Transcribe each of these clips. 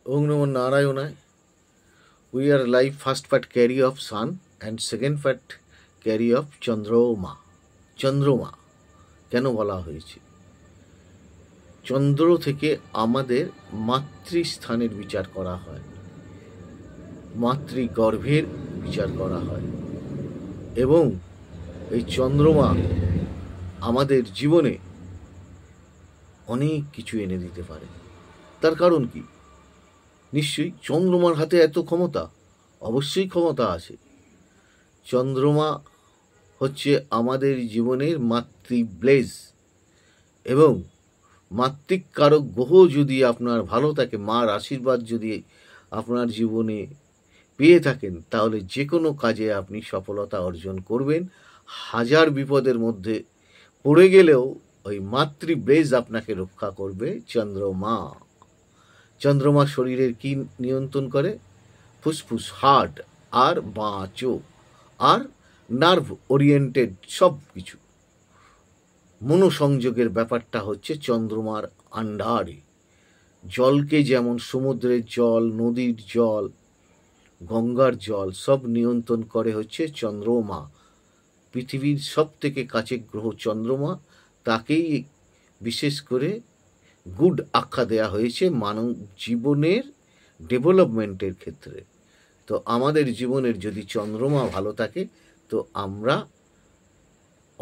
Om Namo Narayana. We are alive. First part carry of sun and second part carry of Chandroma. চন্দ্রমা কেন বলা হয়েছে? চন্দ্র থেকে আমাদের মাতৃস্থানের বিচার করা হয়, মাতৃগর্ভের বিচার করা হয়, এবং এই চন্দ্রমা আমাদের জীবনে অনেক কিছু এনে দিতে পারে। তার কারণ কি? নিশ্চয়ই চন্দ্রমার হাতে এত ক্ষমতা, অবশ্যই ক্ষমতা আছে। চন্দ্রমা হচ্ছে আমাদের জীবনের মাতৃব্লেজ, এবং মাতৃক কারক গ্রহ যদি আপনার ভালো থাকে, মার আশীর্বাদ যদি আপনার জীবনে পেয়ে থাকেন, তাহলে যে কোনো কাজে আপনি সফলতা অর্জন করবেন। হাজার বিপদের মধ্যে পড়ে গেলেও ওই মাতৃব্লেজ আপনাকে রক্ষা করবে। চন্দ্রমা চন্দ্রমা শরীরের কি নিয়ন্ত্রণ করে? ফুসফুস, হার্ট, আর বাঁ চোখ, আর নার্ভ ওরিয়েন্টেড সব কিছু। মনোসংযোগের ব্যাপারটা হচ্ছে চন্দ্রমার আন্ডারে। জলকে যেমন সমুদ্রের জল, নদীর জল, গঙ্গার জল সব নিয়ন্ত্রণ করে হচ্ছে চন্দ্রমা। পৃথিবীর সব থেকে কাছের গ্রহ চন্দ্রমা, তাকেই বিশেষ করে গুড আখ্যা দেয়া হয়েছে মানব জীবনের ডেভেলপমেন্টের ক্ষেত্রে। তো আমাদের জীবনের যদি চন্দ্রমা ভালো থাকে, তো আমরা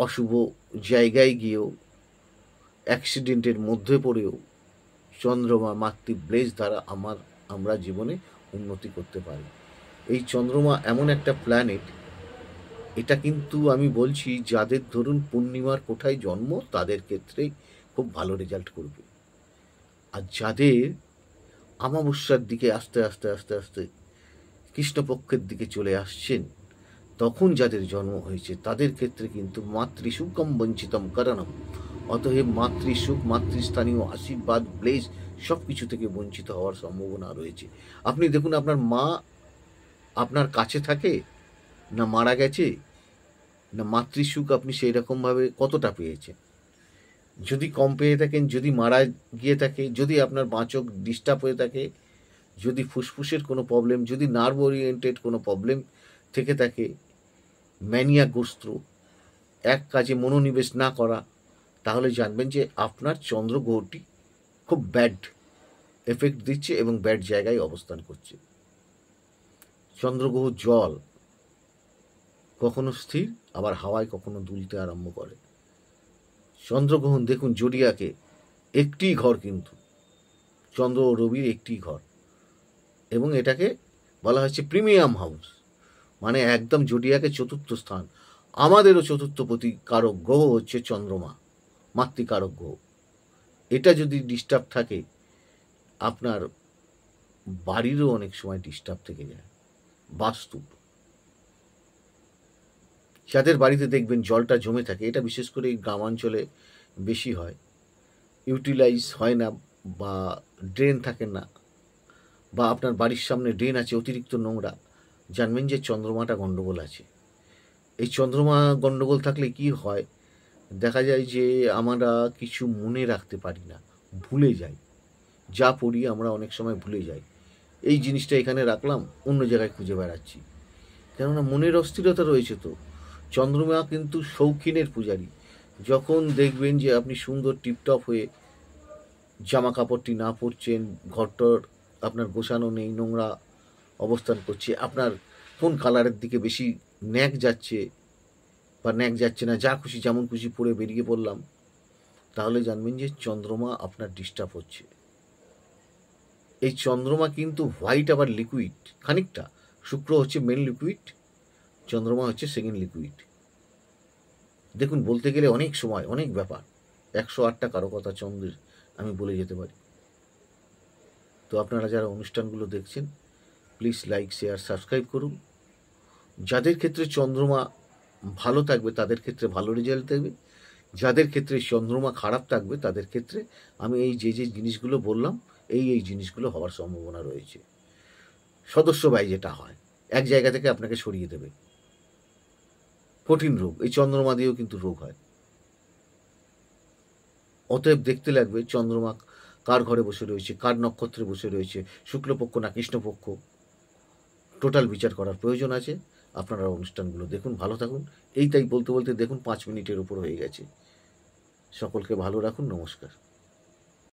অশুভ জায়গায় গিয়েও, অ্যাক্সিডেন্টের মধ্যে পড়েও চন্দ্রমা মাতৃব্লেজ দ্বারা আমরা জীবনে উন্নতি করতে পারি। এই চন্দ্রমা এমন একটা প্ল্যানেট, এটা কিন্তু আমি বলছি যাদের ধরুন পূর্ণিমার কোঠায় জন্ম, তাদের ক্ষেত্রে খুব ভালো রেজাল্ট করবে। আর যাদের অমাবস্যার দিকে আস্তে আস্তে আস্তে আস্তে কৃষ্ণপক্ষের দিকে চলে আসছেন, তখন যাদের জন্ম হয়েছে, তাদের ক্ষেত্রে কিন্তু মাতৃসুখম বঞ্চিতম কারণম। অতএব মাতৃসুখ, মাতৃস্থানীয় আশীর্বাদ, ব্লেজ সব কিছু থেকে বঞ্চিত হওয়ার সম্ভাবনা রয়েছে। আপনি দেখুন, আপনার মা আপনার কাছে থাকে না মারা গেছে, না মাতৃসুখ আপনি সেই রকমভাবে কতটা পেয়েছেন? যদি কম পেয়ে থাকেন, যদি মারা গিয়ে থাকে, যদি আপনার বাঁচক ডিস্টার্ব হয়ে থাকে, যদি ফুসফুসের কোনো প্রবলেম, যদি নার্ভ ওরিয়েন্টেড কোনো প্রবলেম থেকে থাকে, ম্যানিয়াগ্রস্ত, এক কাজে মনোনিবেশ না করা, তাহলে জানবেন যে আপনার চন্দ্রগ্রহটি খুব ব্যাড এফেক্ট দিচ্ছে এবং ব্যাড জায়গায় অবস্থান করছে। চন্দ্রগ্রহ জল কখনো স্থির, আবার হাওয়ায় কখনো দুলতে আরম্ভ করে। চন্দ্রগ্রহণ দেখুন, জোডিয়াকে একটি ঘর, কিন্তু চন্দ্র ও রবির একটি ঘর, এবং এটাকে বলা হচ্ছে প্রিমিয়াম হাউস, মানে একদম জোডিয়াকে চতুর্থ স্থান। আমাদেরও চতুর্থপতি কারক গ্রহ হচ্ছে চন্দ্রমা, মাতৃকারক গ্রহ। এটা যদি ডিস্টার্ব থাকে, আপনার বাড়িরও অনেক সময় ডিস্টার্ব থেকে যায়। বাস্তু, যাদের বাড়িতে দেখবেন জলটা জমে থাকে, এটা বিশেষ করে গ্রামাঞ্চলে বেশি হয়, ইউটিলাইজ হয় না, বা ড্রেন থাকে না, বা আপনার বাড়ির সামনে ড্রেন আছে অতিরিক্ত নোংরা, জানবেন যে চন্দ্রমাটা গণ্ডগোল আছে। এই চন্দ্রমা গণ্ডগোল থাকলে কি হয়? দেখা যায় যে আমরা কিছু মনে রাখতে পারি না, ভুলে যাই। যা পড়ি আমরা অনেক সময় ভুলে যাই। এই জিনিসটা এখানে রাখলাম, অন্য জায়গায় খুঁজে বেড়াচ্ছি, কেননা মনের অস্থিরতা রয়েছে। তো চন্দ্রমা কিন্তু শৌখিনের পূজারী। যখন দেখবেন যে আপনি সুন্দর টিপটপ হয়ে জামা কাপড়টি না পরছেন, ঘরটর আপনার গোছানো নেই, নোংরা অবস্থান করছে, আপনার কোন কালারের দিকে বেশি ন্যাক যাচ্ছে বা ন্যাক যাচ্ছে না, যা খুশি যেমন খুশি পরে বেরিয়ে পড়লাম, তাহলে জানবেন যে চন্দ্রমা আপনার ডিস্টার্ব হচ্ছে। এই চন্দ্রমা কিন্তু হোয়াইট, আবার লিকুইড খানিকটা। শুক্র হচ্ছে মেন লিকুইড, চন্দ্রমা হচ্ছে সেকেন্ড লিকুইড। দেখুন, বলতে গেলে অনেক সময় অনেক ব্যাপার, 108টা কারকতা চন্দ্রের আমি বলে যেতে পারি। তো আপনারা যারা অনুষ্ঠানগুলো দেখছেন, প্লিজ লাইক, শেয়ার, সাবস্ক্রাইব করুন। যাদের ক্ষেত্রে চন্দ্রমা ভালো থাকবে তাদের ক্ষেত্রে ভালো রেজাল্ট দেবে, যাদের ক্ষেত্রে চন্দ্রমা খারাপ থাকবে তাদের ক্ষেত্রে আমি এই যে যে জিনিসগুলো বললাম, এই জিনিসগুলো হওয়ার সম্ভাবনা রয়েছে। সদস্য ব্যয় যেটা হয়, এক জায়গা থেকে আপনাকে সরিয়ে দেবে। কঠিন রোগ, এই চন্দ্রমা দিয়েও কিন্তু রোগ হয়। অতএব দেখতে লাগবে চন্দ্রমা কার ঘরে বসে রয়েছে, কার নক্ষত্রে বসে রয়েছে, শুক্লপক্ষ না কৃষ্ণপক্ষ, টোটাল বিচার করার প্রয়োজন আছে। আপনারা অনুষ্ঠানগুলো দেখুন, ভালো থাকুন। তাই বলতে বলতে দেখুন 5 মিনিটের উপর হয়ে গেছে। সকলকে ভালো রাখুন। নমস্কার।